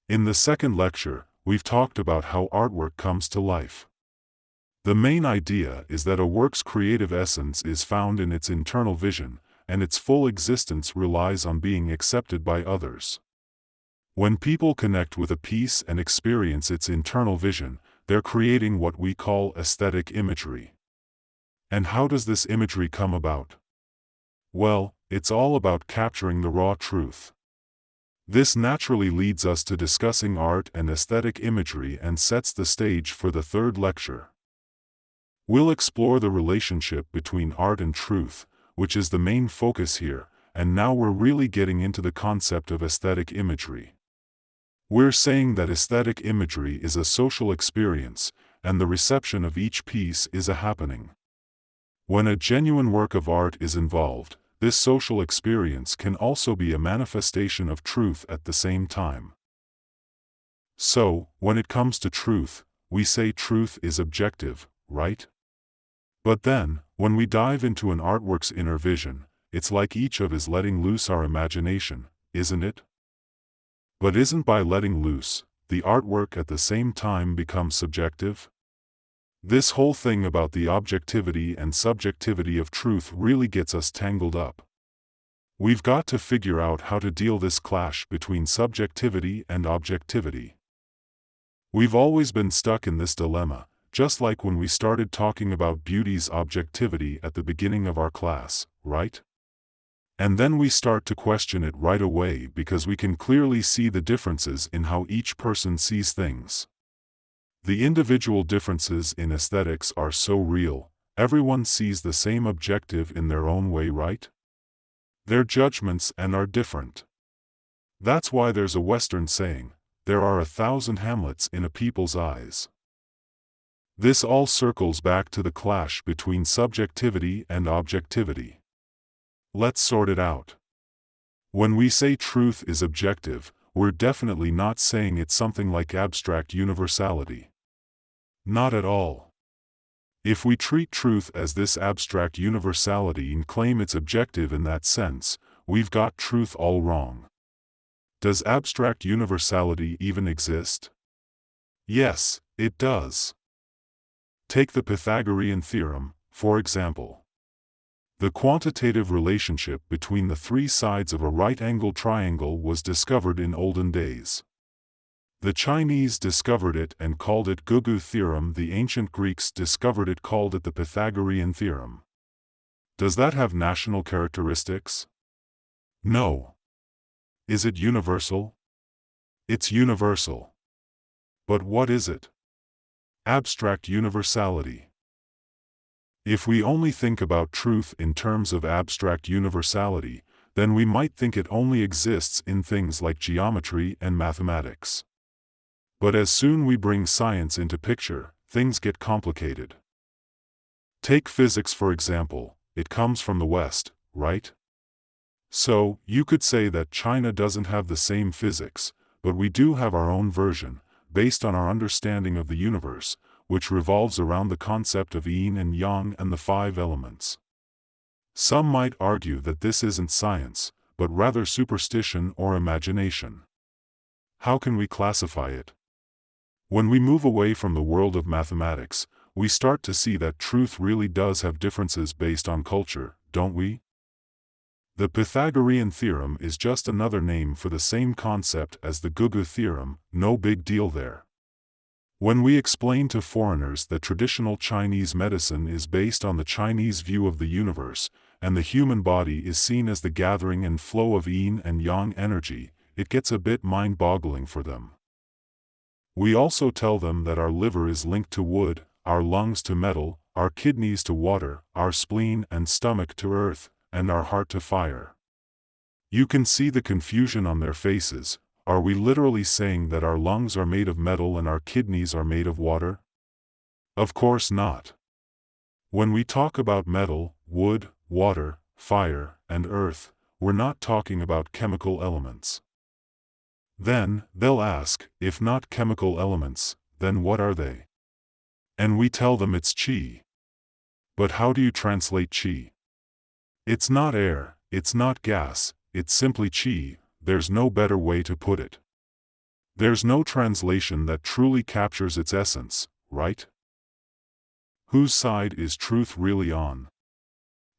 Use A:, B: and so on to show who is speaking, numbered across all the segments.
A: In the second lecture, we've talked about how artwork comes to life. The main idea is that a work's creative essence is found in its internal vision, and its full existence relies on being accepted by others. When people connect with a piece and experience its internal vision, they're creating what we call aesthetic imagery. And how does this imagery come about? Well, it's all about capturing the raw truth. This naturally leads us to discussing art and aesthetic imagery and sets the stage for the third lecture. We'll explore the relationship between art and truth, which is the main focus here, and now we're really getting into the concept of aesthetic imagery. We're saying that aesthetic imagery is a social experience, and the reception of each piece is a happening. When a genuine work of art is involved, this social experience can also be a manifestation of truth at the same time. So, when it comes to truth, we say truth is objective, right? But then, when we dive into an artwork's inner vision, it's like each of us letting loose our imagination, isn't it? But isn't by letting loose, the artwork at the same time becomes subjective? This whole thing about the objectivity and subjectivity of truth really gets us tangled up. We've got to figure out how to deal this clash between subjectivity and objectivity. We've always been stuck in this dilemma, just like when we started talking about beauty's objectivity at the beginning of our class, right? And then we start to question it right away because we can clearly see the differences in how each person sees things. The individual differences in aesthetics are so real, everyone sees the same objective in their own way, right? Their judgments are different. That's why there's a Western saying, there are 1,000 Hamlets in a people's eyes. This all circles back to the clash between subjectivity and objectivity. Let's sort it out. When we say truth is objective, we're definitely not saying it's something like abstract universality. Not at all. If we treat truth as this abstract universality and claim it's objective in that sense, we've got truth all wrong. Does abstract universality even exist? Yes, it does. Take the Pythagorean theorem, for example. The quantitative relationship between the three sides of a right-angled triangle was discovered in olden days. The Chinese discovered it and called it Gugu theorem. The ancient Greeks discovered it, called it the Pythagorean theorem. Does that have national characteristics? No. Is it universal? It's universal. But what is it? Abstract universality. If we only think about truth in terms of abstract universality, then we might think it only exists in things like geometry and mathematics. But as soon we bring science into picture, things get complicated. Take physics for example, it comes from the West, right? So, you could say that China doesn't have the same physics, but we do have our own version, based on our understanding of the universe, which revolves around the concept of yin and yang and the 5 elements. Some might argue that this isn't science, but rather superstition or imagination. How can we classify it? When we move away from the world of mathematics, we start to see that truth really does have differences based on culture, don't we? The Pythagorean theorem is just another name for the same concept as the Gugu theorem, no big deal there. When we explain to foreigners that traditional Chinese medicine is based on the Chinese view of the universe, and the human body is seen as the gathering and flow of yin and yang energy, it gets a bit mind-boggling for them. We also tell them that our liver is linked to wood, our lungs to metal, our kidneys to water, our spleen and stomach to earth, and our heart to fire. You can see the confusion on their faces. Are we literally saying that our lungs are made of metal and our kidneys are made of water? Of course not. When we talk about metal, wood, water, fire, and earth, we're not talking about chemical elements. Then, they'll ask, if not chemical elements, then what are they? And we tell them it's qi. But how do you translate qi? It's not air, it's not gas, it's simply qi, there's no better way to put it. There's no translation that truly captures its essence, right? Whose side is truth really on?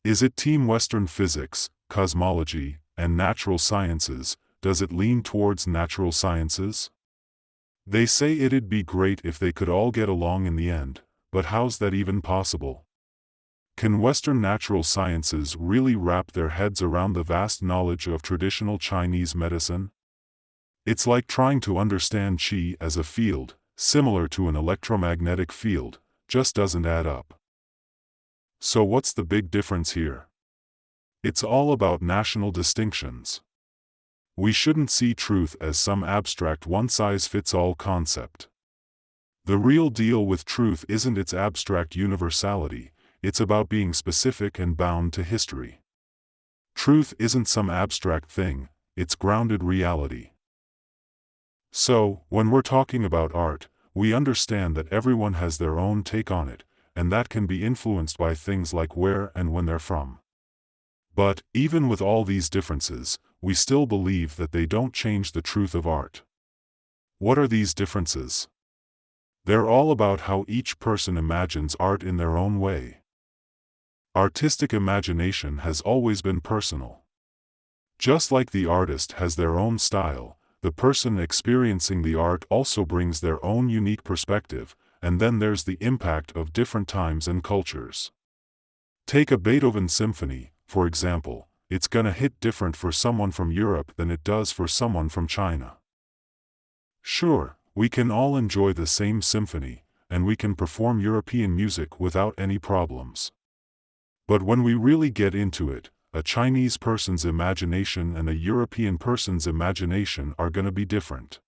A: Is it Team Western physics, cosmology, and natural sciences? Does it lean towards natural sciences? They say it'd be great if they could all get along in the end, but how's that even possible? Can Western natural sciences really wrap their heads around the vast knowledge of traditional Chinese medicine? It's like trying to understand qi as a field, similar to an electromagnetic field, just doesn't add up. So what's the big difference here? It's all about national distinctions. We shouldn't see truth as some abstract one-size-fits-all concept. The real deal with truth isn't its abstract universality, it's about being specific and bound to history. Truth isn't some abstract thing, it's grounded reality. So, when we're talking about art, we understand that everyone has their own take on it, and that can be influenced by things like where and when they're from. But, even with all these differences, we still believe that they don't change the truth of art. What are these differences? They're all about how each person imagines art in their own way. Artistic imagination has always been personal. Just like the artist has their own style, the person experiencing the art also brings their own unique perspective, and then there's the impact of different times and cultures. Take a Beethoven symphony, for example, it's gonna hit different for someone from Europe than it does for someone from China. Sure, we can all enjoy the same symphony, and we can perform European music without any problems. But when we really get into it, a Chinese person's imagination and a European person's imagination are gonna be different.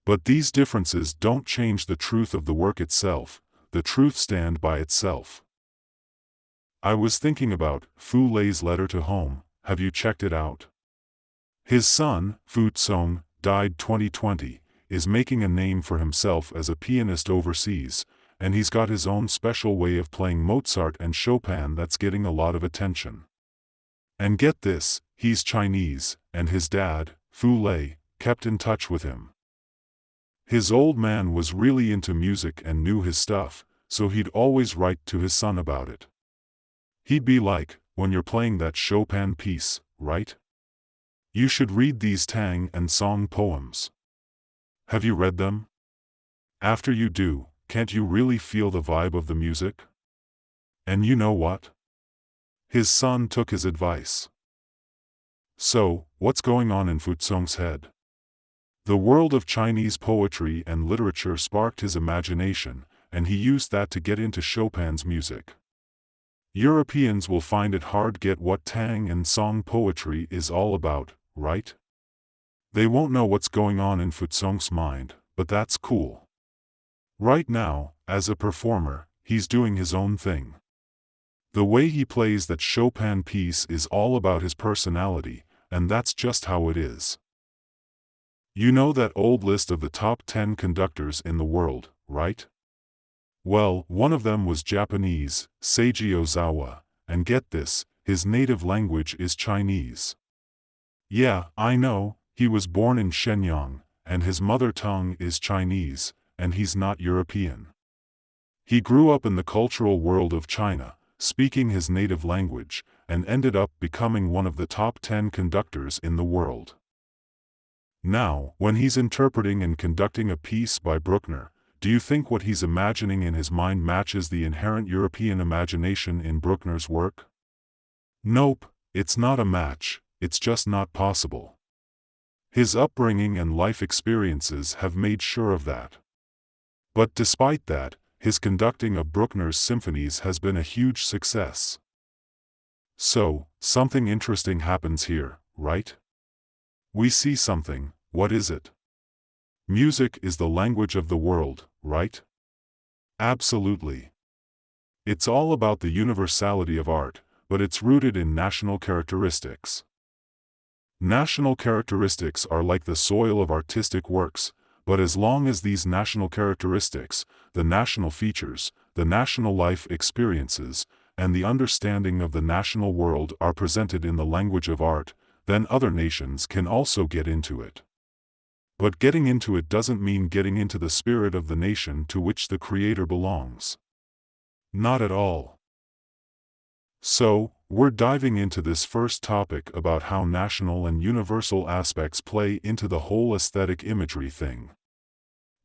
A: But these differences don't change the truth of the work itself, the truth stands by itself. I was thinking about Fu Lei's letter to home, have you checked it out? His son, Fu Cong, died 2020, is making a name for himself as a pianist overseas, and he's got his own special way of playing Mozart and Chopin that's getting a lot of attention. And get this, he's Chinese, and his dad, Fu Lei, kept in touch with him. His old man was really into music and knew his stuff, so he'd always write to his son about it. He'd be like, when you're playing that Chopin piece, right? You should read these Tang and Song poems. Have you read them? After you do, can't you really feel the vibe of the music? And you know what? His son took his advice. So, what's going on in Fu Cong's head? The world of Chinese poetry and literature sparked his imagination, and he used that to get into Chopin's music. Europeans will find it hard get what Tang and Song poetry is all about, right? They won't know what's going on in Fu Cong's mind, but that's cool. Right now, as a performer, he's doing his own thing. The way he plays that Chopin piece is all about his personality, and that's just how it is. You know that old list of the top 10 conductors in the world, right? Well, one of them was Japanese, Seiji Ozawa, and get this, his native language is Chinese. Yeah, I know, he was born in Shenyang, and his mother tongue is Chinese, and he's not European. He grew up in the cultural world of China, speaking his native language, and ended up becoming one of the top 10 conductors in the world. Now, when he's interpreting and conducting a piece by Bruckner, do you think what he's imagining in his mind matches the inherent European imagination in Bruckner's work? Nope, it's not a match, it's just not possible. His upbringing and life experiences have made sure of that. But despite that, his conducting of Bruckner's symphonies has been a huge success. So, something interesting happens here, right? We see something, what is it? Music is the language of the world, right? Absolutely. It's all about the universality of art, but it's rooted in national characteristics. National characteristics are like the soil of artistic works, but as long as these national characteristics, the national features, the national life experiences, and the understanding of the national world are presented in the language of art, then other nations can also get into it. But getting into it doesn't mean getting into the spirit of the nation to which the creator belongs. Not at all. So, we're diving into this first topic about how national and universal aspects play into the whole aesthetic imagery thing.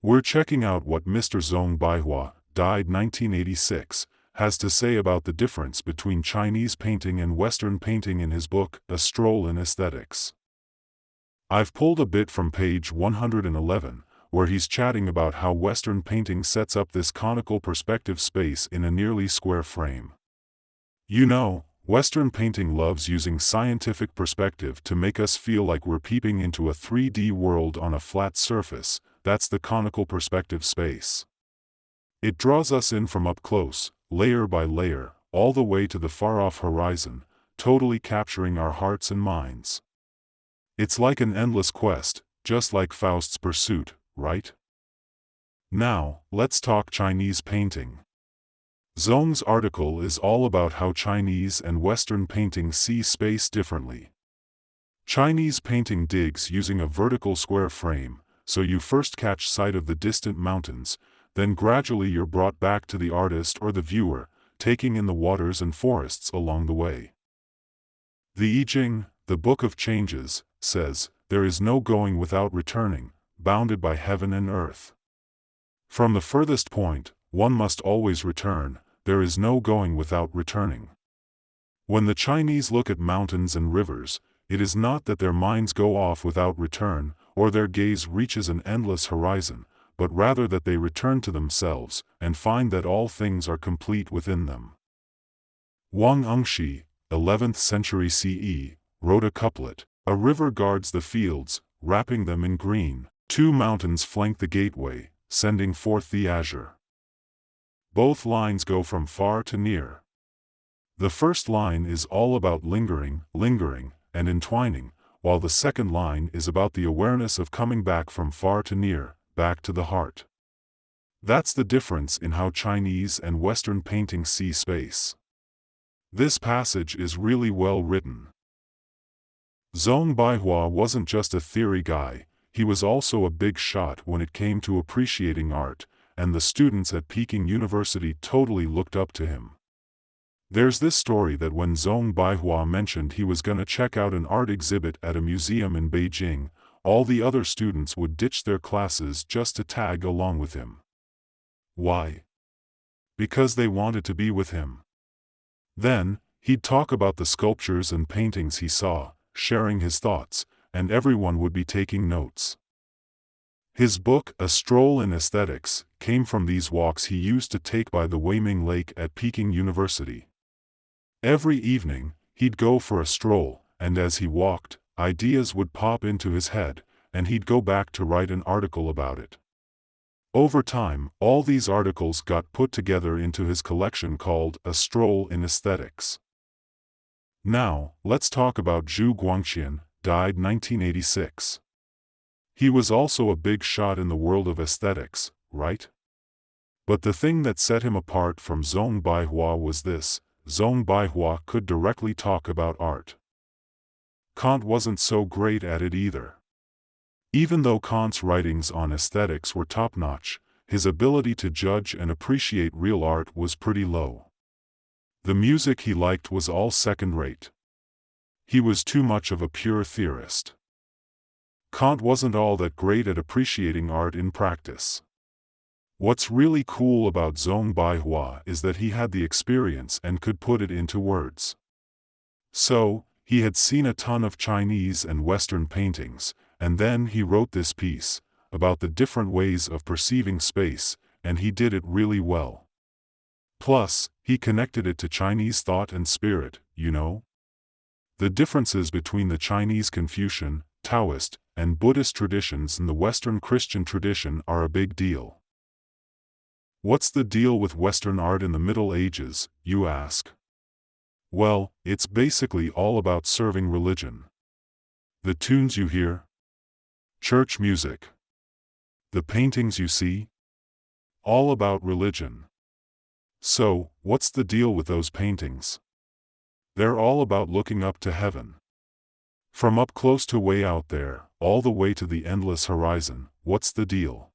A: We're checking out what Mr. Zong Baihua, died 1986, has to say about the difference between Chinese painting and Western painting in his book, A Stroll in Aesthetics. I've pulled a bit from page 111, where he's chatting about how Western painting sets up this conical perspective space in a nearly square frame. You know, Western painting loves using scientific perspective to make us feel like we're peeping into a 3D world on a flat surface. That's the conical perspective space. It draws us in from up close, layer by layer, all the way to the far-off horizon, totally capturing our hearts and minds. It's like an endless quest, just like Faust's pursuit, right? Now, let's talk Chinese painting. Zong's article is all about how Chinese and Western painting see space differently. Chinese painting digs using a vertical square frame, so you first catch sight of the distant mountains, then gradually you're brought back to the artist or the viewer, taking in the waters and forests along the way. The I Ching, the Book of Changes, says, "There is no going without returning, bounded by heaven and earth. From the furthest point, one must always return, there is no going without returning." When the Chinese look at mountains and rivers, it is not that their minds go off without return, or their gaze reaches an endless horizon, but rather that they return to themselves, and find that all things are complete within them. Wang Engshi, 11th century CE, wrote a couplet, "A river guards the fields, wrapping them in green. Two mountains flank the gateway, sending forth the azure." Both lines go from far to near. The first line is all about lingering, and entwining, while the second line is about the awareness of coming back from far to near, back to the heart. That's the difference in how Chinese and Western painting see space. This passage is really well written. Zong Baihua wasn't just a theory guy, he was also a big shot when it came to appreciating art, and the students at Peking University totally looked up to him. There's this story that when Zong Baihua mentioned he was gonna check out an art exhibit at a museum in Beijing, all the other students would ditch their classes just to tag along with him. Why? Because they wanted to be with him. Then, he'd talk about the sculptures and paintings he saw, sharing his thoughts, and everyone would be taking notes. His book, A Stroll in Aesthetics, came from these walks he used to take by the Weiming Lake at Peking University. Every evening, he'd go for a stroll, and as he walked, ideas would pop into his head, and he'd go back to write an article about it. Over time, all these articles got put together into his collection called A Stroll in Aesthetics. Now, let's talk about Zhu Guangqian, died 1986. He was also a big shot in the world of aesthetics, right? But the thing that set him apart from Zong Baihua was this: Zong Baihua could directly talk about art. Kant wasn't so great at it either. Even though Kant's writings on aesthetics were top-notch, his ability to judge and appreciate real art was pretty low. The music he liked was all second-rate. He was too much of a pure theorist. Kant wasn't all that great at appreciating art in practice. What's really cool about Zong Baihua is that he had the experience and could put it into words. So, he had seen a ton of Chinese and Western paintings, and then he wrote this piece about the different ways of perceiving space, and he did it really well. Plus, he connected it to Chinese thought and spirit, you know? The differences between the Chinese Confucian, Taoist, and Buddhist traditions and the Western Christian tradition are a big deal. What's the deal with Western art in the Middle Ages, you ask? Well, it's basically all about serving religion. The tunes you hear? Church music. The paintings you see? All about religion. So, what's the deal with those paintings? They're all about looking up to heaven. From up close to way out there, all the way to the endless horizon. What's the deal?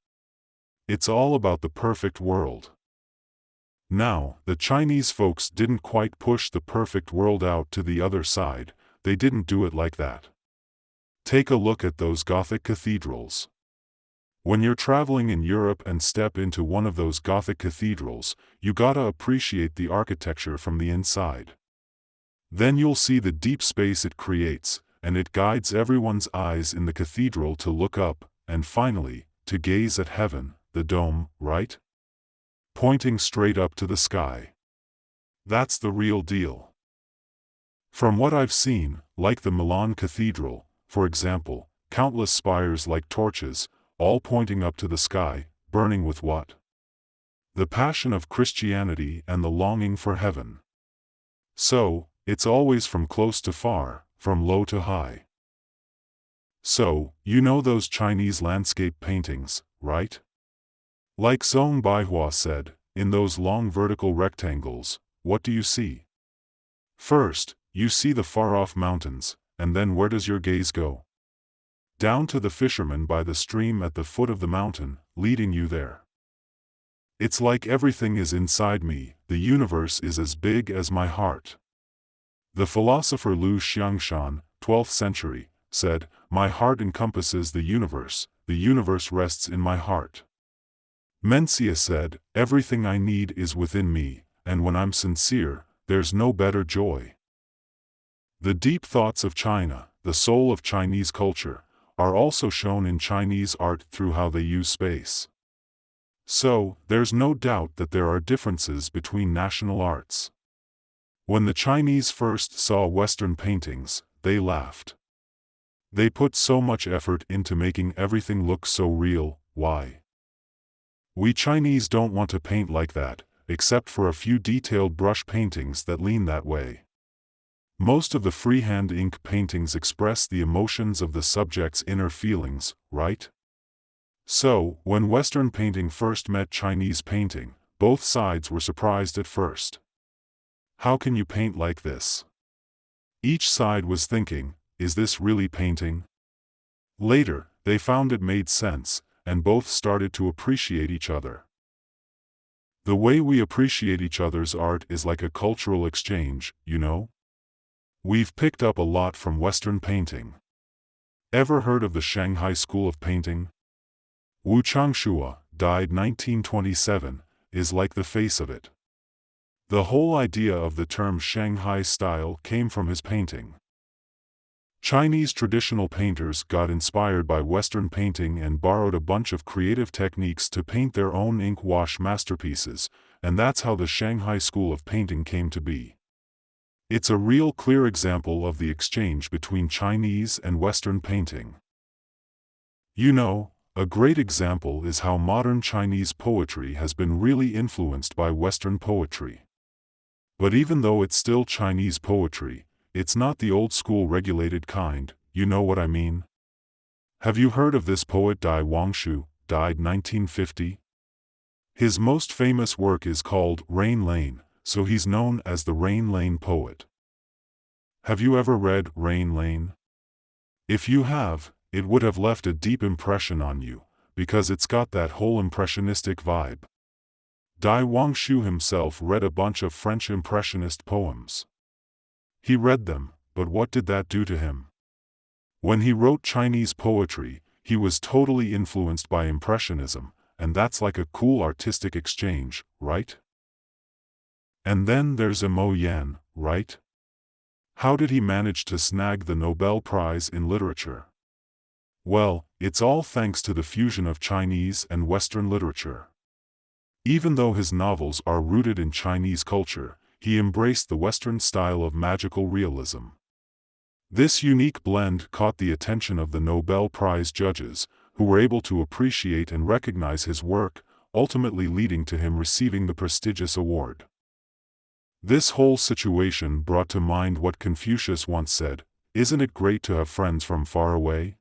A: It's all about the perfect world. Now, the Chinese folks didn't quite push the perfect world out to the other side. They didn't do it like that. Take a look at those Gothic cathedrals. When you're traveling in Europe and step into one of those Gothic cathedrals, you gotta appreciate the architecture from the inside. Then you'll see the deep space it creates, and it guides everyone's eyes in the cathedral to look up, and finally, to gaze at heaven, the dome, right? Pointing straight up to the sky. That's the real deal. From what I've seen, like the Milan Cathedral, for example, countless spires like torches, all pointing up to the sky, burning with what? The passion of Christianity and the longing for heaven. So, it's always from close to far, from low to high. So, you know those Chinese landscape paintings, right? Like Zong Baihua said, in those long vertical rectangles, what do you see? First, you see the far-off mountains, and then where does your gaze go? Down to the fisherman by the stream at the foot of the mountain, leading you there. It's like everything is inside me, the universe is as big as my heart. The philosopher Lu Xiangshan, 12th century, said, "My heart encompasses the universe rests in my heart." Mencia said, "Everything I need is within me, and when I'm sincere, there's no better joy." The deep thoughts of China, the soul of Chinese culture, are also shown in Chinese art through how they use space. So, there's no doubt that there are differences between national arts. When the Chinese first saw Western paintings, they laughed. They put so much effort into making everything look so real. Why? We Chinese don't want to paint like that, except for a few detailed brush paintings that lean that way. Most of the freehand ink paintings express the emotions of the subject's inner feelings, right? So, when Western painting first met Chinese painting, both sides were surprised at first. How can you paint like this? Each side was thinking, is this really painting? Later, they found it made sense, and both started to appreciate each other. The way we appreciate each other's art is like a cultural exchange, you know? We've picked up a lot from Western painting. Ever heard of the Shanghai School of Painting? Wu Changshua, died 1927, is like the face of it. The whole idea of the term Shanghai style came from his painting. Chinese traditional painters got inspired by Western painting and borrowed a bunch of creative techniques to paint their own ink wash masterpieces, and that's how the Shanghai School of Painting came to be. It's a real clear example of the exchange between Chinese and Western painting. You know, a great example is how modern Chinese poetry has been really influenced by Western poetry. But even though it's still Chinese poetry, it's not the old-school regulated kind, you know what I mean? Have you heard of this poet Dai Wangshu, died 1950? His most famous work is called Rain Lane, so he's known as the Rain Lane poet. Have you ever read Rain Lane? If you have, it would have left a deep impression on you, because it's got that whole impressionistic vibe. Dai Wangshu himself read a bunch of French impressionist poems. He read them, but what did that do to him? When he wrote Chinese poetry, he was totally influenced by Impressionism, and that's like a cool artistic exchange, right? And then there's Mo Yan, right? How did he manage to snag the Nobel Prize in Literature? Well, it's all thanks to the fusion of Chinese and Western literature. Even though his novels are rooted in Chinese culture, he embraced the Western style of magical realism. This unique blend caught the attention of the Nobel Prize judges, who were able to appreciate and recognize his work, ultimately leading to him receiving the prestigious award. This whole situation brought to mind what Confucius once said, "Isn't it great to have friends from far away?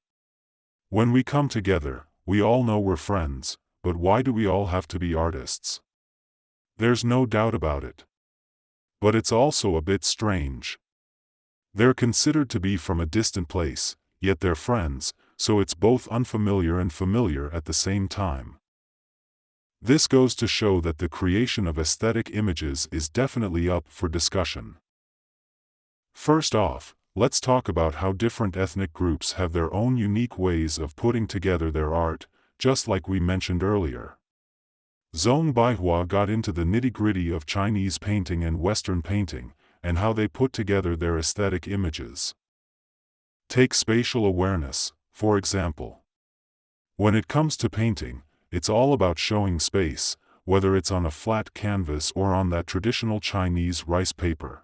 A: When we come together, we all know we're friends, but why do we all have to be artists?" There's no doubt about it. But it's also a bit strange. They're considered to be from a distant place, yet they're friends, so it's both unfamiliar and familiar at the same time. This goes to show that the creation of aesthetic images is definitely up for discussion. First off, let's talk about how different ethnic groups have their own unique ways of putting together their art, just like we mentioned earlier. Zong Baihua got into the nitty-gritty of Chinese painting and Western painting, and how they put together their aesthetic images. Take spatial awareness, for example. When it comes to painting, it's all about showing space, whether it's on a flat canvas or on that traditional Chinese rice paper.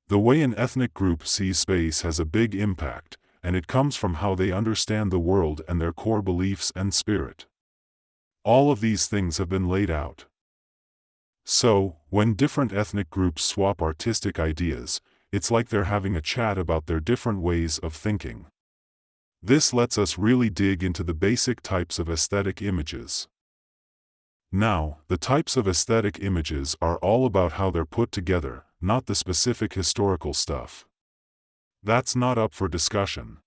A: The way an ethnic group sees space has a big impact, and it comes from how they understand the world and their core beliefs and spirit. All of these things have been laid out. So, when different ethnic groups swap artistic ideas, it's like they're having a chat about their different ways of thinking. This lets us really dig into the basic types of aesthetic images. Now, the types of aesthetic images are all about how they're put together, not the specific historical stuff. That's not up for discussion.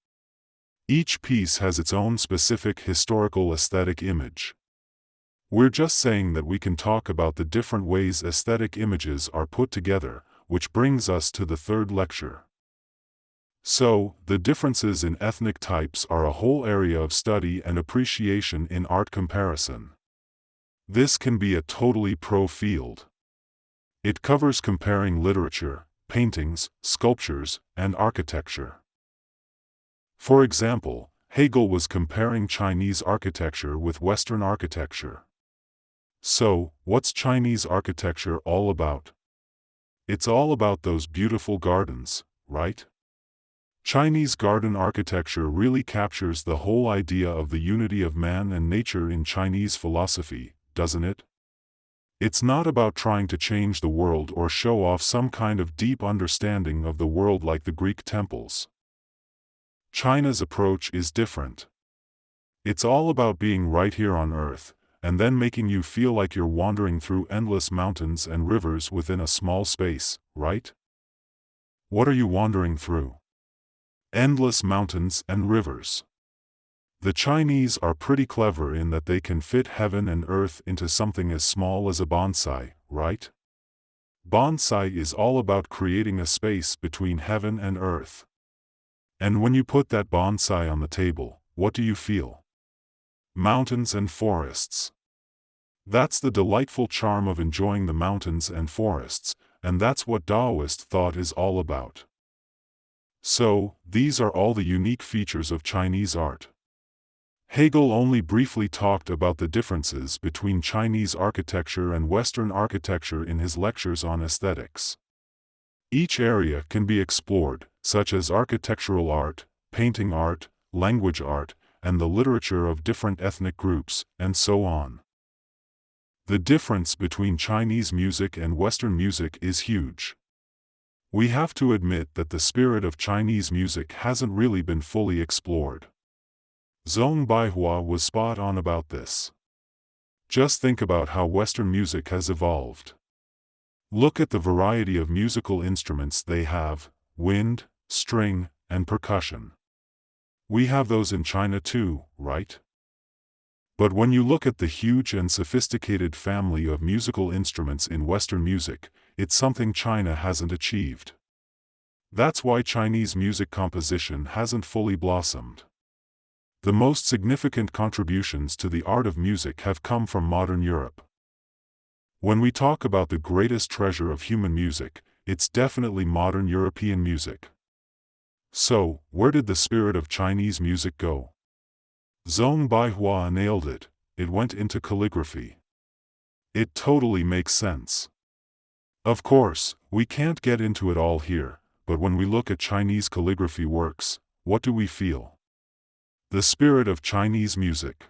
A: Each piece has its own specific historical aesthetic image. We're just saying that we can talk about the different ways aesthetic images are put together, which brings us to the third lecture. So, the differences in ethnic types are a whole area of study and appreciation in art comparison. This can be a totally pro field. It covers comparing literature, paintings, sculptures, and architecture. For example, Hegel was comparing Chinese architecture with Western architecture. So, what's Chinese architecture all about? It's all about those beautiful gardens, right? Chinese garden architecture really captures the whole idea of the unity of man and nature in Chinese philosophy, doesn't it? It's not about trying to change the world or show off some kind of deep understanding of the world like the Greek temples. China's approach is different. It's all about being right here on Earth, and then making you feel like you're wandering through endless mountains and rivers within a small space, right? What are you wandering through? Endless mountains and rivers. The Chinese are pretty clever in that they can fit heaven and earth into something as small as a bonsai, right? Bonsai is all about creating a space between heaven and earth. And when you put that bonsai on the table, what do you feel? Mountains and forests. That's the delightful charm of enjoying the mountains and forests, and that's what Taoist thought is all about. So, these are all the unique features of Chinese art. Hegel only briefly talked about the differences between Chinese architecture and Western architecture in his lectures on aesthetics. Each area can be explored, such as architectural art, painting art, language art, and the literature of different ethnic groups, and so on. The difference between Chinese music and Western music is huge. We have to admit that the spirit of Chinese music hasn't really been fully explored. Zong Baihua was spot on about this. Just think about how Western music has evolved. Look at the variety of musical instruments they have: wind, string, and percussion. We have those in China too, right? But when you look at the huge and sophisticated family of musical instruments in Western music, it's something China hasn't achieved. That's why Chinese music composition hasn't fully blossomed. The most significant contributions to the art of music have come from modern Europe. When we talk about the greatest treasure of human music, it's definitely modern European music. So, where did the spirit of Chinese music go? Zong Baihua nailed it. It went into calligraphy. It totally makes sense. Of course, we can't get into it all here, but when we look at Chinese calligraphy works, what do we feel? The spirit of Chinese music.